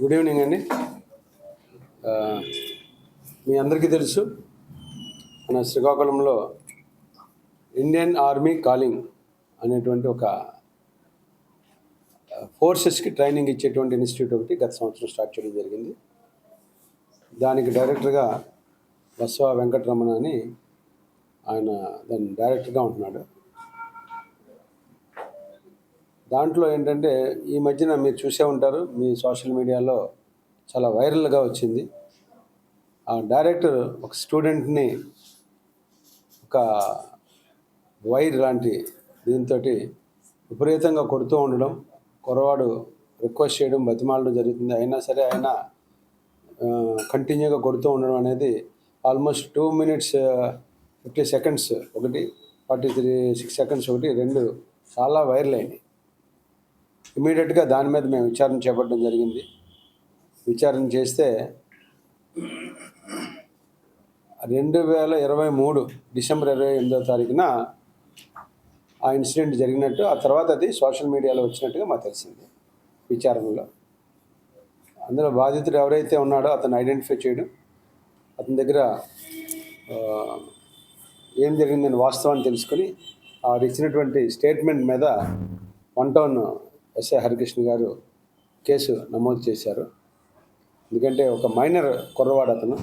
Good evening అండి. మీ అందరికీ తెలుసు, మన శ్రీకాకుళంలో ఇండియన్ ఆర్మీ కాలింగ్ అనేటువంటి ఒక ఫోర్సెస్కి ట్రైనింగ్ ఇచ్చేటువంటి ఇన్స్టిట్యూట్ ఒకటి గత సంవత్సరం స్టార్ట్ చేయడం జరిగింది. దానికి డైరెక్టర్గా బస్వా వెంకటరమణ అని ఆయన దాని డైరెక్టర్గా ఉంటున్నాడు. దాంట్లో ఏంటంటే ఈ మధ్యన మీరు చూసే ఉంటారు, మీ సోషల్ మీడియాలో చాలా వైరల్గా వచ్చింది. ఆ డైరెక్టర్ ఒక స్టూడెంట్ని ఒక వైర్ లాంటి దీంతో విపరీతంగా కొడుతూ ఉండడం, కుర్రవాడు రిక్వెస్ట్ చేయడం, బతిమాలడం జరుగుతుంది. అయినా సరే ఆయన కంటిన్యూగా కొడుతూ ఉండడం అనేది ఆల్మోస్ట్ 2 minutes 50 seconds ఒకటి, 46 seconds ఒకటి, రెండు చాలా వైరల్ అయినాయి. ఇమీడియట్గా దాని మీద మేము విచారణ చేపట్టడం జరిగింది. విచారణ చేస్తే 2023 డిసెంబర్ 28వ తారీఖున ఆ ఇన్సిడెంట్ జరిగినట్టు, ఆ తర్వాత అది సోషల్ మీడియాలో వచ్చినట్టుగా మాకు తెలిసింది. విచారణలో అందులో బాధితుడు ఎవరైతే ఉన్నాడో అతను ఐడెంటిఫై చేయడం, అతని దగ్గర ఏం జరిగిందని వాస్తవాన్ని తెలుసుకొని ఆ ఇచ్చినటువంటి స్టేట్మెంట్ మీద 1 Town ఎస్ఐ హరికృష్ణ గారు కేసు నమోదు చేశారు. ఎందుకంటే ఒక మైనర్ కుర్రవాడు, అతను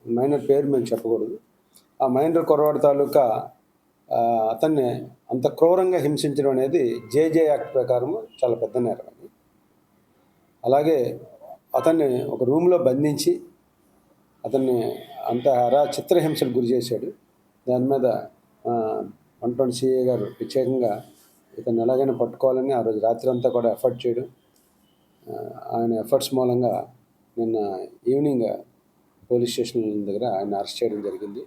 మైనర్ పేరు మేము చెప్పకూడదు. ఆ మైనర్ కుర్రవాడు తాలూకా అతన్ని అంత క్రూరంగా హింసించడం అనేది జేజే యాక్ట్ ప్రకారం చాలా పెద్ద నేరం అది. అలాగే అతన్ని ఒక రూమ్లో బంధించి అతన్ని అంత చిత్రహింసకు గురి చేశాడు. దాని మీద 1 Town సిఐ గారు ప్రత్యేకంగా ఇతన్ని ఎలాగైనా పట్టుకోవాలని ఆ రోజు రాత్రి అంతా కూడా ఎఫర్ట్ చేయడం, ఆయన ఎఫర్ట్స్ మూలంగా నిన్న ఈవినింగ్ పోలీస్ స్టేషన్ దగ్గర ఆయన అరెస్ట్ చేయడం జరిగింది.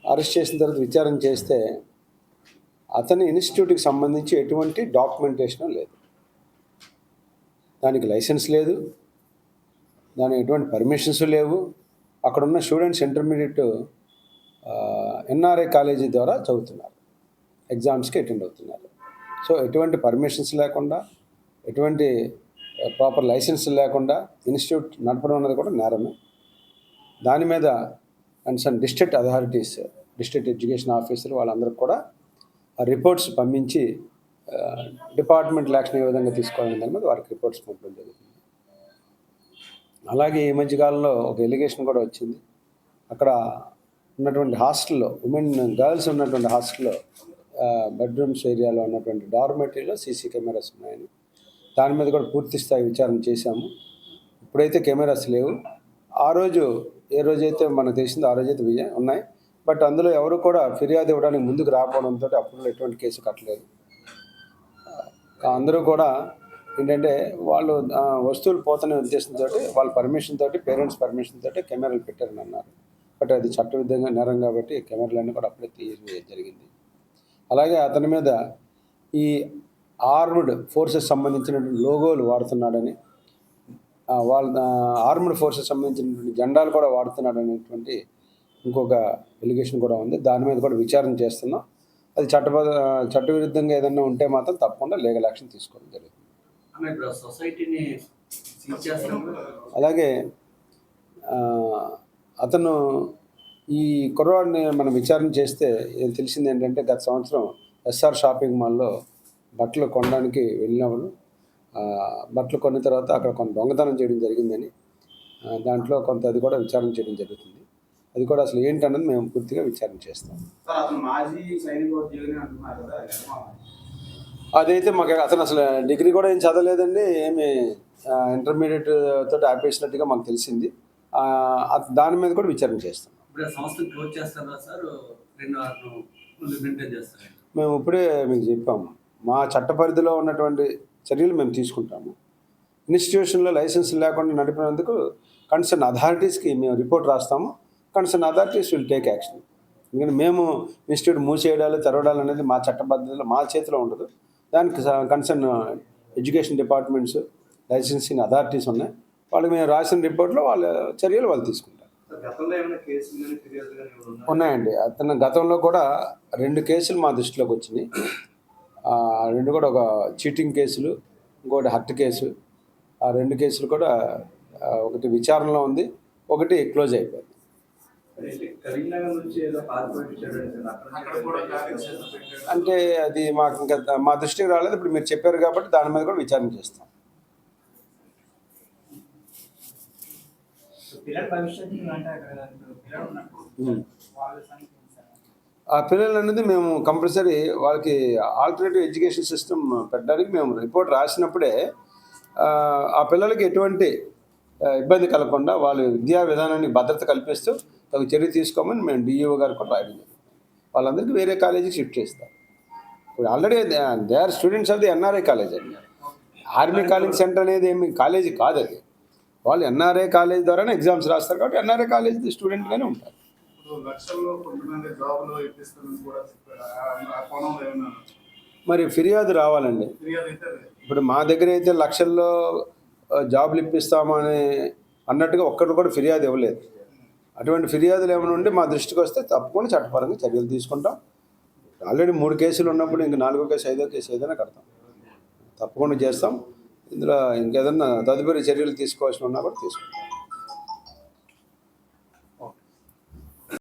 అరెస్ట్ చేసిన తర్వాత విచారణ చేస్తే అతని ఇన్స్టిట్యూట్కి సంబంధించి ఎటువంటి డాక్యుమెంటేషన్ లేదు, దానికి లైసెన్స్ లేదు, దానికి ఎటువంటి పర్మిషన్స్ లేవు. అక్కడున్న స్టూడెంట్స్ ఇంటర్మీడియట్ ఎన్ఆర్ఐ కాలేజీ ద్వారా చదువుతున్నారు, ఎగ్జామ్స్కి అటెండ్ అవుతున్నారు. సో ఎటువంటి పర్మిషన్స్ లేకుండా, ఎటువంటి ప్రాపర్ లైసెన్స్ లేకుండా ఇన్స్టిట్యూట్ నడపడం అనేది కూడా నేరమే. దాని మీద concern district authorities, district education officer వాళ్ళందరికీ కూడా ఆ రిపోర్ట్స్ పంపించి డిపార్ట్మెంటల్ యాక్షన్ ఏ విధంగా తీసుకోవాలనే దాని మీద వారికి రిపోర్ట్స్ పంపడం జరుగుతుంది. అలాగే ఈ మధ్యకాలంలో ఒక ఎలిగేషన్ కూడా వచ్చింది. అక్కడ ఉన్నటువంటి హాస్టల్లో, గర్ల్స్ ఉన్నటువంటి హాస్టల్లో బెడ్రూమ్స్ ఏరియాలో ఉన్నటువంటి డార్మెటరీలో సీసీ కెమెరాస్ ఉన్నాయని, దాని మీద కూడా పూర్తి స్థాయి విచారణ చేశాము. ఇప్పుడైతే కెమెరాస్ లేవు. ఆ రోజు ఏ రోజైతే మనకు తెలిసిందో ఆ రోజైతే ఉన్నాయి. బట్ అందులో ఎవరు కూడా ఫిర్యాదు ఇవ్వడానికి ముందుకు రాకపోవడంతో అప్పుడు ఎటువంటి కేసు కట్టలేదు. అందరూ కూడా ఏంటంటే వాళ్ళు వస్తువులు పోతున్న ఉద్దేశంతో, వాళ్ళ పర్మిషన్ తోటి, పేరెంట్స్ పర్మిషన్ తోటి కెమెరాలు పెట్టారని అన్నారు. బట్ అది చట్టవిధంగా నేరం కాబట్టి కెమెరాలన్నీ కూడా అప్పుడే తీయడం జరిగింది. అలాగే అతని మీద ఈ ఆర్మ్డ్ ఫోర్సెస్ సంబంధించినటువంటి లోగోలు వాడుతున్నాడని, వాళ్ళ ఆర్మ్డ్ ఫోర్సెస్ సంబంధించినటువంటి జెండాలు కూడా వాడుతున్నాడు అనేటువంటి ఇంకొక ఎలిగేషన్ కూడా ఉంది. దాని మీద కూడా విచారణ చేస్తున్నాం. అది చట్టవిరుద్ధంగా ఏదైనా ఉంటే మాత్రం తప్పకుండా లీగల్ యాక్షన్ తీసుకోవడం జరుగుతుంది. అలాగే అతను ఈ కుర్రవాడిని మనం విచారణ చేస్తే తెలిసింది ఏంటంటే, గత సంవత్సరం ఎస్ఆర్ షాపింగ్ మాల్లో బట్టలు కొనడానికి వెళ్ళినప్పుడు బట్టలు కొన్న తర్వాత అక్కడ కొంత దొంగతనం చేయడం జరిగిందని, దాంట్లో కొంత అది కూడా విచారణ చేయడం జరుగుతుంది. అది కూడా అసలు ఏంటన్నది మేము పూర్తిగా విచారణ చేస్తాం. అదైతే మాకు అతను అసలు డిగ్రీ కూడా ఏం చదవలేదండి, ఏమి ఇంటర్మీడియట్ తోటి ఆపేసినట్టుగా మాకు తెలిసింది. దాని మీద కూడా విచారణ చేస్తాం. మేము ఇప్పుడే మీకు చెప్పాము, మా చట్ట పరిధిలో ఉన్నటువంటి చర్యలు మేము తీసుకుంటాము. ఇన్స్టిట్యూషన్లో లైసెన్స్ లేకుండా నడిపినందుకు కన్సర్న్ అథారిటీస్కి మేము రిపోర్ట్ రాస్తాము. Concern authorities will take action. ఎందుకంటే మేము ఇన్స్టిట్యూట్ మూసేయడాలు, తెరవడాలు అనేది మా చట్ట పద్ధతిలో మా చేతిలో ఉండదు. దానికి concern education departments, licensing authorities ఉన్నాయి. వాళ్ళకి మేము రాసిన రిపోర్ట్లో వాళ్ళ చర్యలు వాళ్ళు తీసుకుంటారు. ఉన్నాయండి. అతను గతంలో కూడా 2 కేసులు మా దృష్టిలోకి వచ్చినాయి. 2 కూడా ఒక చీటింగ్ కేసులు, ఇంకోటి హత్య కేసు. ఆ 2 కేసులు కూడా ఒకటి విచారణలో ఉంది, ఒకటి క్లోజ్ అయిపోయింది. కరీంనగర్ నుంచి ఏదో కార్పొరేట్ ఇచ్చాడు అక్కడ కూడా అంటే అది మాకు ఇంకా మా దృష్టికి రాలేదు. ఇప్పుడు మీరు చెప్పారు కాబట్టి దాని మీద కూడా విచారణ చేస్తాం. పిల్లల భవిష్యత్తు అంటే అక్కడ పిల్లలు ఉన్నప్పుడు వాళ్ళ సంగతి ఆ పిల్లలు అనేది మేము కంపల్సరీ వాళ్ళకి ఆల్టర్నేటివ్ ఎడ్యుకేషన్ సిస్టమ్ పెట్టడానికి మేము రిపోర్ట్ రాసినప్పుడే ఆ పిల్లలకి ఎటువంటి ఇబ్బంది కలగకుండా వాళ్ళ విద్యా విధానానికి భద్రత కల్పిస్తూ తగు చర్య తీసుకోమని మేము డిఈఓ గారు కూడా రాయడం జరిగింది. వాళ్ళందరికీ వేరే కాలేజీకి షిఫ్ట్ చేస్తాం. ఇప్పుడు already they are students of the NRI college అండి. ఆర్మీ కాలేజ్ సెంటర్ అనేది ఏమి కాలేజీ కాదు అది. వాళ్ళు ఎన్ఆర్ఐ కాలేజ్ ద్వారానే ఎగ్జామ్స్ రాస్తారు కాబట్టి ఎన్ఆర్ఐ కాలేజ్ స్టూడెంట్గానే ఉంటారు. లక్షల్లో కొంతమంది జాబులు ఇప్పిస్తారని కూడా ఆ కోణంలో ఏమైనా మరి ఫిర్యాదు రావాలండి. ఫిర్యాదు అయితే ఇప్పుడు మా దగ్గర అయితే లక్షల్లో జాబులు ఇప్పిస్తామని అన్నట్టుగా ఒక్కరు కూడా ఫిర్యాదు ఇవ్వలేదు. అటువంటి ఫిర్యాదులు ఏమైనా ఉంటే మా దృష్టికి వస్తే తప్పకుండా చట్టపరంగా చర్యలు తీసుకుంటాం. ఆల్రెడీ 3 కేసులు ఉన్నప్పుడు ఇంక 4వ కేసు 5వ కేసు ఏదైనా కడతాం, తప్పకుండా చేస్తాం. ఇందులో ఇంకేదన్నా తదుపరి చర్యలు తీసుకోవాల్సి ఉన్నా కూడా తీసుకుంటాం.